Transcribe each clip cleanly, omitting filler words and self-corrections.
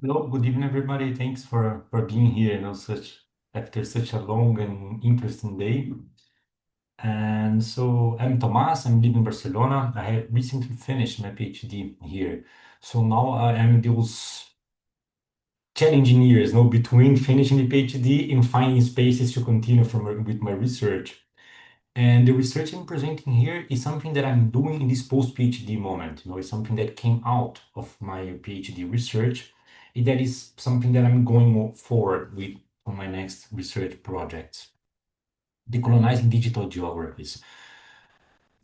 Hello, good evening, everybody. Thanks for being here, such after such a long and interesting day. And so I'm Tomás. I'm living in Barcelona. I have recently finished my PhD here. So now I am those challenging years, between finishing the PhD and finding spaces to continue with my research. And the research I'm presenting here is something that I'm doing in this post-PhD moment. It's something that came out of my PhD research. That is something that I'm going forward with on my next research projects. Decolonizing Digital Geographies.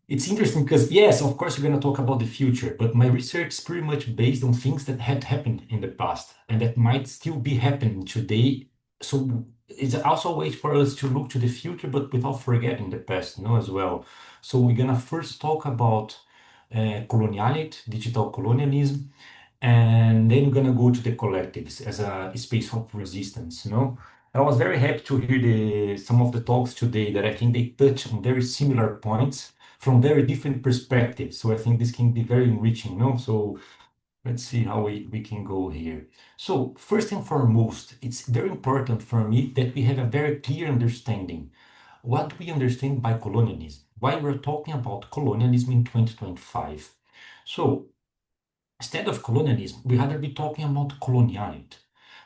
It's interesting because, yes, of course, we're going to talk about the future, but my research is pretty much based on things that had happened in the past and that might still be happening today. So it's also a way for us to look to the future, but without forgetting the past, as well. So we're going to first talk about coloniality, digital colonialism, and then we're going to go to the collectives as a space of resistance. I was very happy to hear some of the talks today that I think they touch on very similar points from very different perspectives. So I think this can be very enriching. So let's see how we can go here. So first and foremost, it's very important for me that we have a very clear understanding. What do we understand by colonialism? Why we're talking about colonialism in 2025? So instead of colonialism, we rather be talking about coloniality.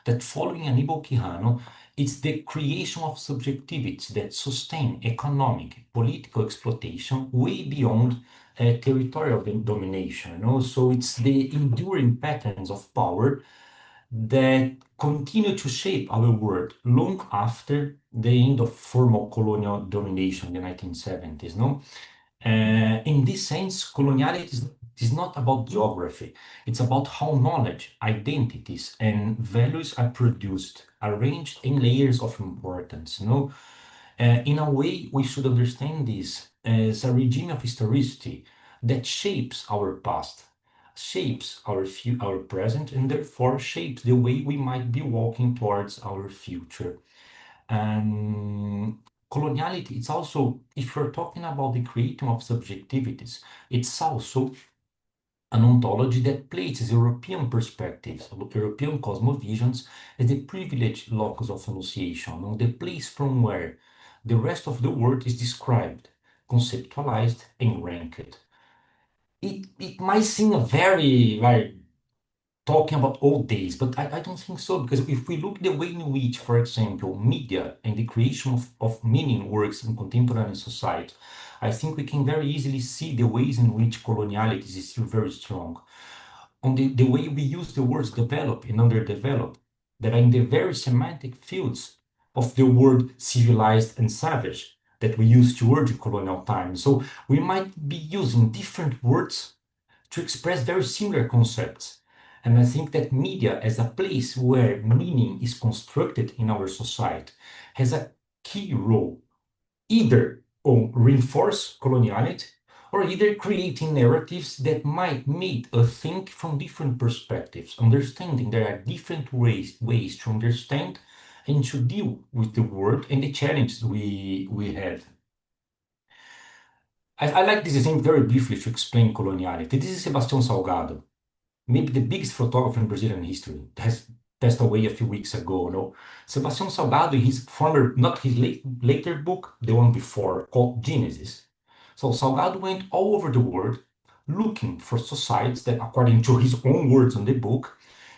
That following Aníbal Quijano, it's the creation of subjectivities that sustain economic, political exploitation way beyond territorial domination. So it's the enduring patterns of power that continue to shape our world long after the end of formal colonial domination in the 1970s. No? In this sense, coloniality is not about geography. It's about how knowledge, identities, and values are produced, arranged in layers of importance. In a way, we should understand this as a regime of historicity that shapes our past, shapes our present, and therefore shapes the way we might be walking towards our future. And coloniality, it's also, if you're talking about the creating of subjectivities, it's also an ontology that places European perspectives, European cosmovisions, as the privileged locus of enunciation, the place from where the rest of the world is described, conceptualized, and ranked. It might seem a very talking about old days, but I don't think so, because if we look the way in which, for example, media and the creation of meaning works in contemporary society, I think we can very easily see the ways in which coloniality is still very strong. On the way we use the words develop and underdeveloped, that are in the very semantic fields of the word civilized and savage that we used to urge in colonial times. So we might be using different words to express very similar concepts. And I think that media, as a place where meaning is constructed in our society, has a key role, either on reinforce coloniality or either creating narratives that might make us think from different perspectives, understanding there are different ways to understand and to deal with the world and the challenges we have. I like this example very briefly to explain coloniality. This is Sebastião Salgado, maybe the biggest photographer in Brazilian history, has passed away a few weeks ago. No, Sebastião Salgado, in his former, not his later book, the one before, called Genesis. So Salgado went all over the world looking for societies that, according to his own words in the book,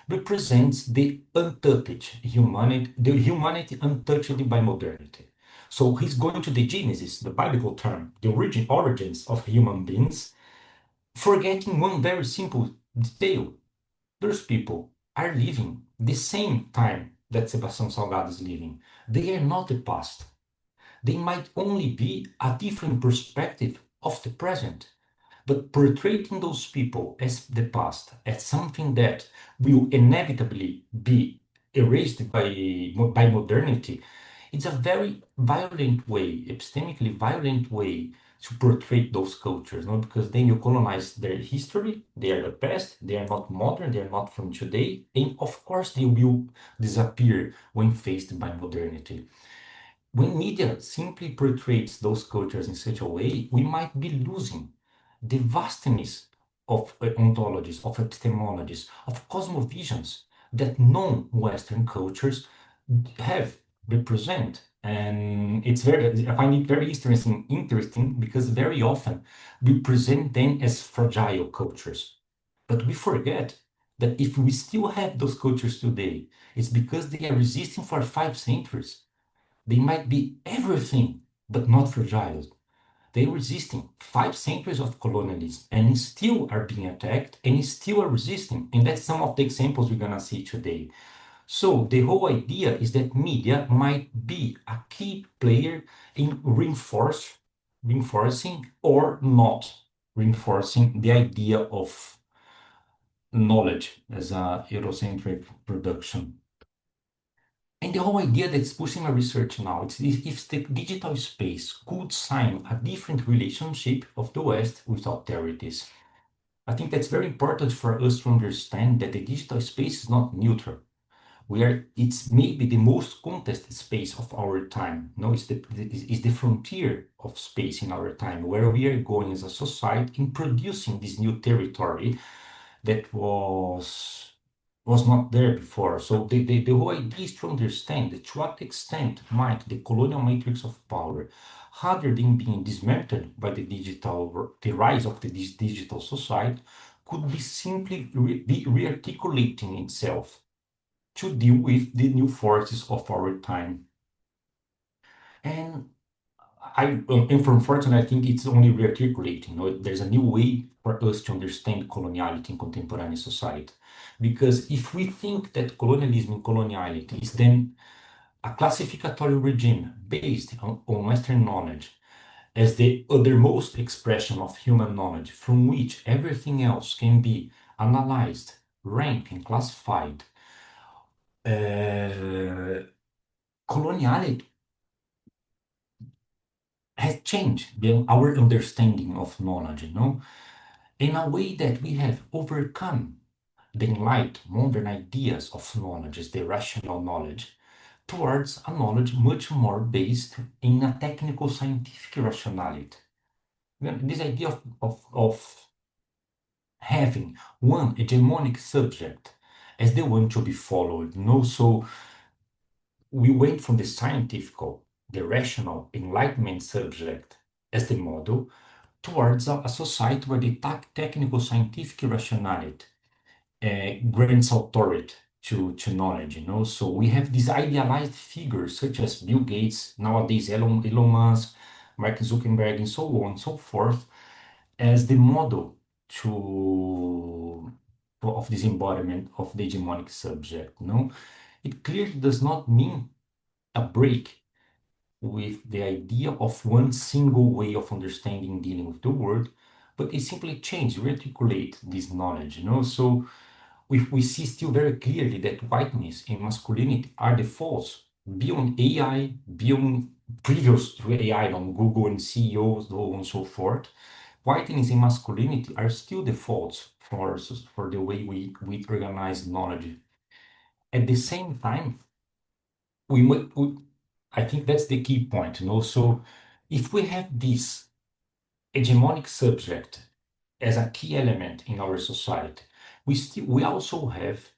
represents the untouched humanity, the humanity untouched by modernity. So he's going to the Genesis, the biblical term, the origins of human beings, forgetting one very simple detail. Those people are living the same time that Sebastião Salgado is living. They are not the past. They might only be a different perspective of the present, but portraying those people as the past, as something that will inevitably be erased by modernity, it's a very violent way, epistemically violent way to portray those cultures, no? Because then you colonize their history, they are the past, they are not modern, they are not from today, and of course they will disappear when faced by modernity. When media simply portrays those cultures in such a way, we might be losing the vastness of ontologies, of epistemologies, of cosmovisions that non-Western cultures have represent. And I find it very interesting because very often we present them as fragile cultures. But we forget that if we still have those cultures today, it's because they are resisting for 5 centuries. They might be everything, but not fragile. They're resisting 5 centuries of colonialism and still are being attacked and still are resisting. And that's some of the examples we're going to see today. So the whole idea is that media might be a key player in reinforcing or not reinforcing the idea of knowledge as a Eurocentric production. And the whole idea that's pushing my research now is if the digital space could sign a different relationship of the West with authorities. I think that's very important for us to understand that the digital space is not neutral. It's maybe the most contested space of our time. No, it's the frontier of space in our time, where we are going as a society in producing this new territory that was not there before. So the whole idea is to understand that to what extent might the colonial matrix of power, rather than being dismantled by the rise of this digital society, could be simply be rearticulating itself to deal with the new forces of our time. And and from fortune, I think it's only rearticulating. There's a new way for us to understand coloniality in contemporary society. Because if we think that colonialism and coloniality is then a classificatory regime based on Western knowledge as the othermost expression of human knowledge, from which everything else can be analyzed, ranked, and classified, uh, coloniality has changed our understanding of knowledge, in a way that we have overcome the enlightened modern ideas of knowledge as the rational knowledge towards a knowledge much more based in a technical scientific rationality. This idea of having one hegemonic subject as the one to be followed. So we went from the scientific, the rational enlightenment subject as the model towards a society where the technical scientific rationality grants authority to knowledge. So we have these idealized figures such as Bill Gates, nowadays Elon Musk, Mark Zuckerberg, and so on and so forth, as the model of this embodiment of the hegemonic subject. It clearly does not mean a break with the idea of one single way of understanding dealing with the world, but it simply change, rearticulate this knowledge. So we see still very clearly that whiteness and masculinity are the faults beyond AI, beyond previous to AI on Google and CEOs, so on and so forth. Whiteness and masculinity are still the faults for the way we organize knowledge. At the same time, I think that's the key point. So if we have this hegemonic subject as a key element in our society, we also have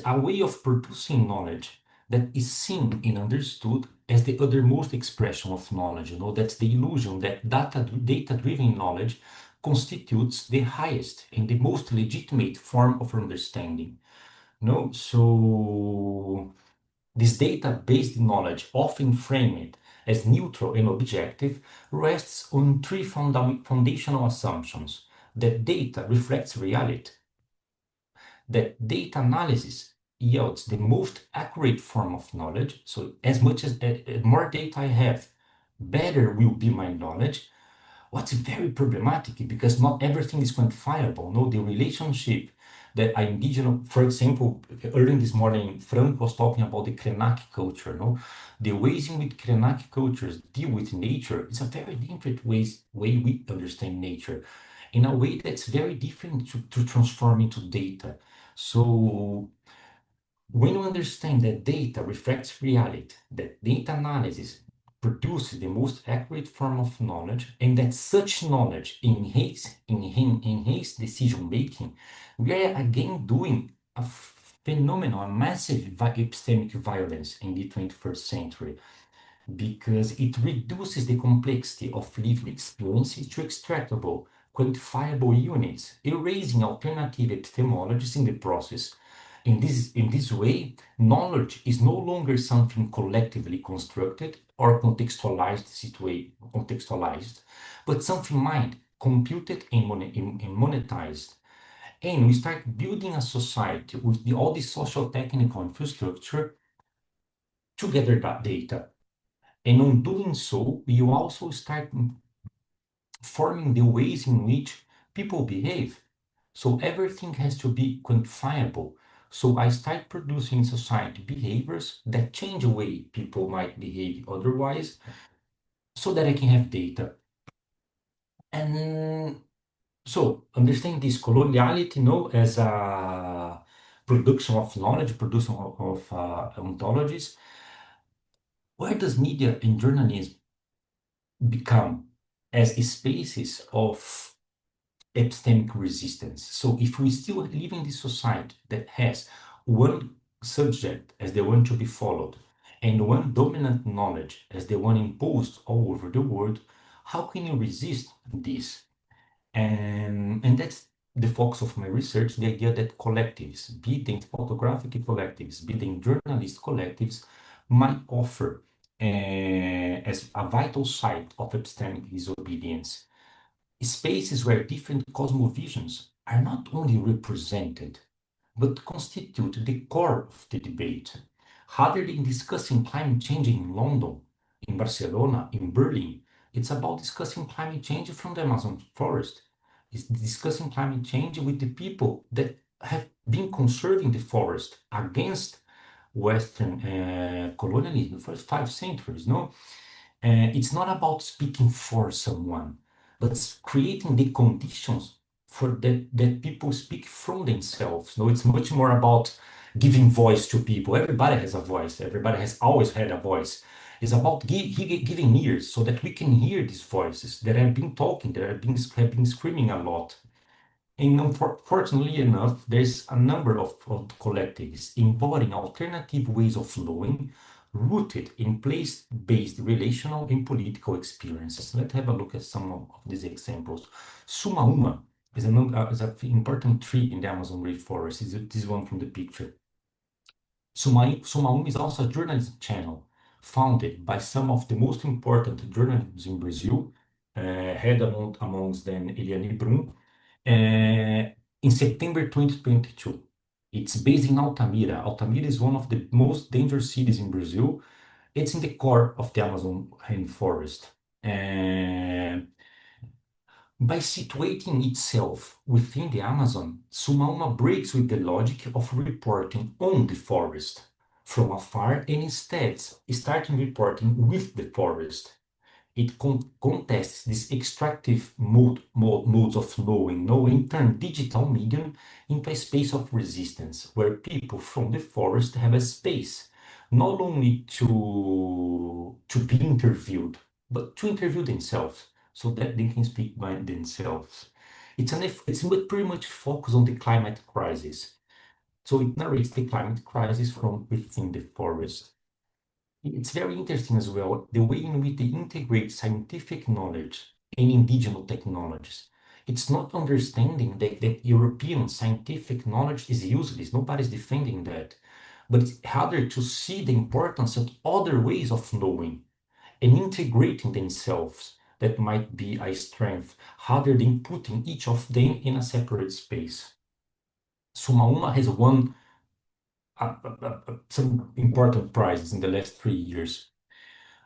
a way of producing knowledge that is seen and understood as the othermost expression of knowledge. That's the illusion that data-driven knowledge constitutes the highest and the most legitimate form of understanding. So this data-based knowledge, often framed as neutral and objective, rests on three foundational assumptions: that data reflects reality, that data analysis yields the most accurate form of knowledge. So as much as more data I have, better will be my knowledge. What's very problematic because not everything is quantifiable. No, the relationship that are indigenous, for example, early this morning, Frank was talking about the Krenak culture. The ways in which Krenak cultures deal with nature is a very different way we understand nature, in a way that's very different to transform into data. So when you understand that data reflects reality, that data analysis produces the most accurate form of knowledge, and that such knowledge enhance decision making, we are again doing phenomenal, massive epistemic violence in the 21st century because it reduces the complexity of lived experiences to extractable, quantifiable units, erasing alternative epistemologies in the process. In this way, knowledge is no longer something collectively constructed or contextualized, but something mined, computed, and monetized. And we start building a society with all the social technical infrastructure to gather that data. And on doing so, you also start forming the ways in which people behave. So everything has to be quantifiable. So I start producing in society behaviors that change the way people might behave otherwise, so that I can have data. And so understand this coloniality, as a production of knowledge, production of ontologies. Where does media and journalism become as spaces of epistemic resistance? So if we still live in this society that has one subject as the one to be followed and one dominant knowledge as the one imposed all over the world, how can you resist this? And that's the focus of my research, the idea that collectives, be they photographic collectives, be they journalist collectives, might offer as a vital site of epistemic disobedience, spaces where different cosmovisions are not only represented, but constitute the core of the debate. Rather than discussing climate change in London, in Barcelona, in Berlin, it's about discussing climate change from the Amazon forest. It's discussing climate change with the people that have been conserving the forest against Western colonialism for 5 centuries. No, it's not about speaking for someone, but creating the conditions for that people speak from themselves. No, it's much more about giving voice to people. Everybody has a voice. Everybody has always had a voice. It's about giving ears so that we can hear these voices that have been talking, that have been screaming a lot. And unfortunately enough, there's a number of collectives embodying alternative ways of knowing, rooted in place-based relational and political experiences. Let's have a look at some of these examples. Sumauma is an important tree in the Amazon rainforest. Is this one from the picture? Sumauma is also a journalism channel founded by some of the most important journalists in Brazil, head amongst them Eliane Brum, in September 2022. It's based in Altamira. Altamira is one of the most dangerous cities in Brazil. It's in the core of the Amazon rainforest. And by situating itself within the Amazon, Sumauma breaks with the logic of reporting on the forest from afar and instead starting reporting with the forest. It contests these extractive modes of knowing turn digital medium into a space of resistance where people from the forest have a space not only to be interviewed, but to interview themselves so that they can speak by themselves. It's pretty much focused on the climate crisis. So it narrates the climate crisis from within the forest. It's very interesting as well, the way in which they integrate scientific knowledge and indigenous technologies. It's not understanding that European scientific knowledge is useless. Nobody's defending that. But it's harder to see the importance of other ways of knowing and integrating themselves that might be a strength, rather than putting each of them in a separate space. Sumauma has won some important prizes in the last 3 years.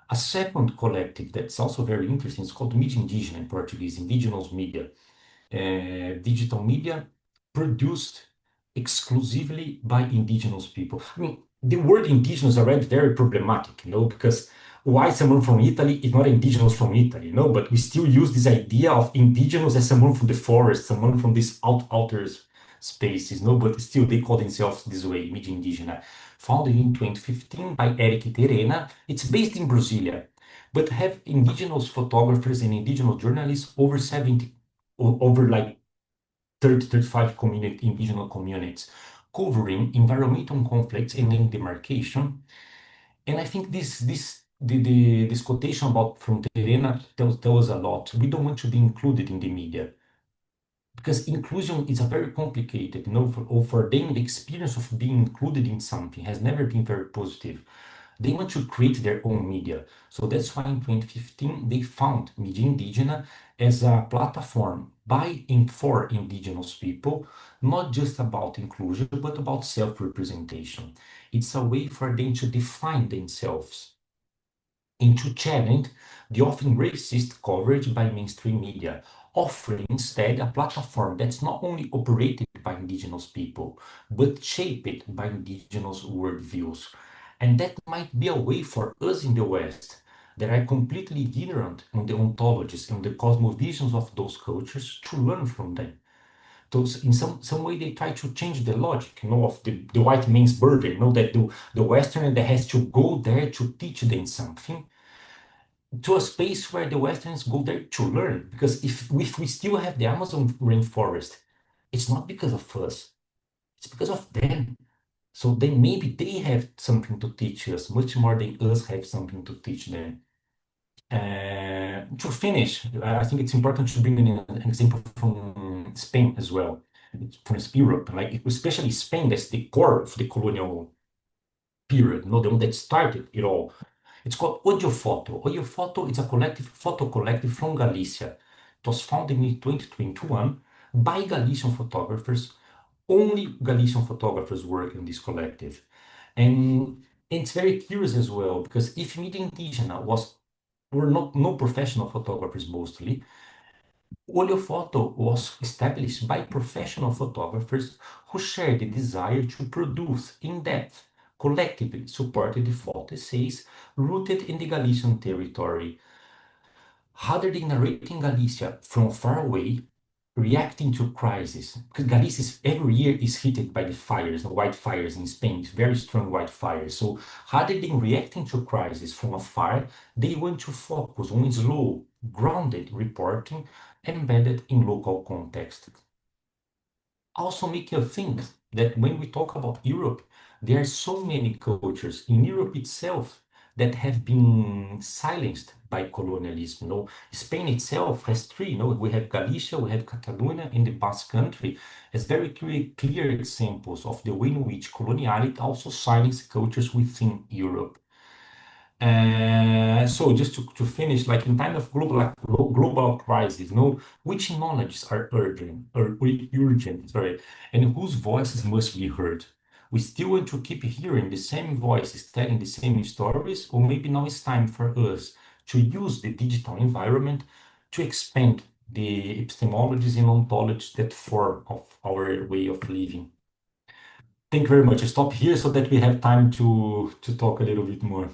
A second collective that's also very interesting is called Mídia Indígena in Portuguese, indigenous media, digital media produced exclusively by indigenous people. I mean, the word indigenous is already very problematic, because why someone from Italy is not indigenous from Italy, but we still use this idea of indigenous as someone from the forest, someone from these outer spaces, but still they call themselves this way, Mídia Indígena. Founded in 2015 by Eric Terena. It's based in Brasilia, but have indigenous photographers and indigenous journalists over 70, over like 30, 35 indigenous communities covering environmental conflicts and land demarcation. And I think this quotation about Fronteirena tells a lot. We don't want to be included in the media because inclusion is a very complicated. For them, the experience of being included in something has never been very positive. They want to create their own media. So that's why in 2015 they found Media Indígena as a platform by and for indigenous people, not just about inclusion, but about self-representation. It's a way for them to define themselves and to challenge the often racist coverage by mainstream media, offering instead a platform that's not only operated by indigenous people, but shaped by indigenous worldviews. And that might be a way for us in the West that are completely ignorant on the ontologies and the cosmovisions of those cultures to learn from them. Those, in some way, they try to change the logic, of the white man's burden, that the Westerner that has to go there to teach them something to a space where the Westerns go there to learn. Because if we still have the Amazon rainforest, it's not because of us, it's because of them. So then maybe they have something to teach us, much more than us have something to teach them. To finish, I think it's important to bring in an example from Spain as well, from Europe, like especially Spain, that's the core of the colonial period, the one that started it all. It's called Odiofoto. Odiofoto is a photo collective from Galicia. It was founded in 2021 by Galician photographers. Only Galician photographers work in this collective. And it's very curious as well, because if Media Indígena were not no professional photographers mostly, Olhophoto was established by professional photographers who shared the desire to produce in-depth, collectively supported photo essays rooted in the Galician territory. Rather than narrating Galicia from far away, reacting to crisis, because Galicia every year is hit by the fires, the wildfires in Spain, very strong wildfires. So rather than reacting to crisis from afar, they want to focus on slow, grounded reporting embedded in local context. Also make you think that when we talk about Europe, there are so many cultures in Europe itself that have been silenced by colonialism. Spain itself has three. We have Galicia, we have Catalonia, and the Basque Country as very clear examples of the way in which coloniality also silenced cultures within Europe. So just to finish, like in time of global crisis, which knowledges are urgent, sorry, and whose voices must be heard? We still want to keep hearing the same voices telling the same stories, or maybe now it's time for us to use the digital environment to expand the epistemologies and ontologies that form of our way of living. Thank you very much. I stop here so that we have time to talk a little bit more.